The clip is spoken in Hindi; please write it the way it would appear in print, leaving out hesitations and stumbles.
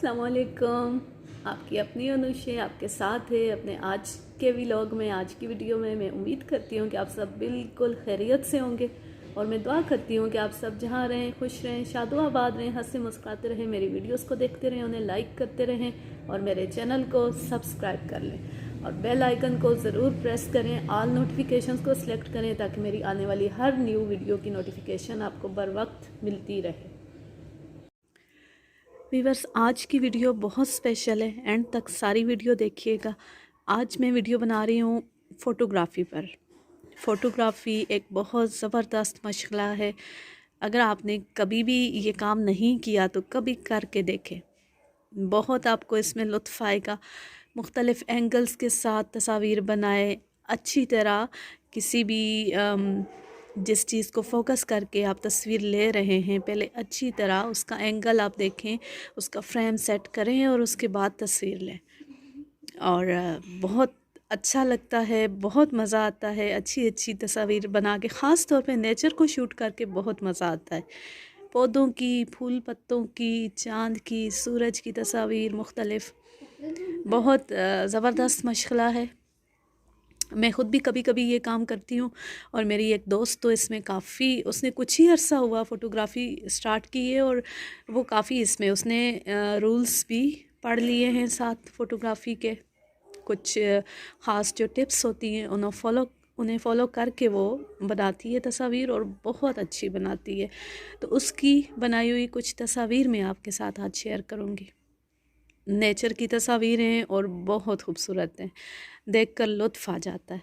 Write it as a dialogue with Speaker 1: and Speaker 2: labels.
Speaker 1: अस्सलामुअलैकुम। आपकी अपनी अनुषे आपके साथ है अपने आज के व्लॉग में। आज की वीडियो में मैं उम्मीद करती हूँ कि आप सब बिल्कुल खैरियत से होंगे और मैं दुआ करती हूँ कि आप सब जहाँ रहें खुश रहें, शादो आबाद रहें, हंसे मुस्कुराते रहें, मेरी वीडियोस को देखते रहें, उन्हें लाइक करते रहें और मेरे चैनल को सब्सक्राइब कर लें और बेल आइकन को ज़रूर प्रेस करें। ऑल नोटिफिकेशंस को सिलेक्ट करें ताकि मेरी आने वाली हर न्यू वीडियो की नोटिफिकेशन आपको बर वक्त मिलती रहे। व्यूअर्स, आज की वीडियो बहुत स्पेशल है, एंड तक सारी वीडियो देखिएगा। आज मैं वीडियो बना रही हूँ फ़ोटोग्राफ़ी पर। फ़ोटोग्राफ़ी एक बहुत ज़बरदस्त मशगला है। अगर आपने कभी भी ये काम नहीं किया तो कभी करके देखें, बहुत आपको इसमें लुत्फ़ आएगा। मुख्तलिफ़ एंगल्स के साथ तस्वीर बनाए अच्छी तरह, किसी भी जिस चीज़ को फोकस करके आप तस्वीर ले रहे हैं पहले अच्छी तरह उसका एंगल आप देखें, उसका फ्रेम सेट करें और उसके बाद तस्वीर लें। और बहुत अच्छा लगता है, बहुत मज़ा आता है अच्छी अच्छी तस्वीर बना के। ख़ास तौर पे नेचर को शूट करके बहुत मज़ा आता है। पौधों की, फूल पत्तों की, चाँद की, सूरज की तस्वीर मुख्तलिफ़, बहुत ज़बरदस्त मशगला है। मैं ख़ुद भी कभी कभी ये काम करती हूँ और मेरी एक दोस्त तो इसमें काफ़ी, उसने कुछ ही अरसा हुआ फ़ोटोग्राफ़ी स्टार्ट की है और वो काफ़ी इसमें उसने रूल्स भी पढ़ लिए हैं साथ फ़ोटोग्राफ़ी के। कुछ ख़ास जो टिप्स होती हैं उन्हें फ़ॉलो करके वो बनाती है तस्वीर और बहुत अच्छी बनाती है। तो उसकी बनाई हुई कुछ तस्वीर मैं आपके साथ आज शेयर करूँगी। नेचर की तस्वीरें और बहुत खूबसूरत हैं, देखकर लुत्फ़ आ जाता है।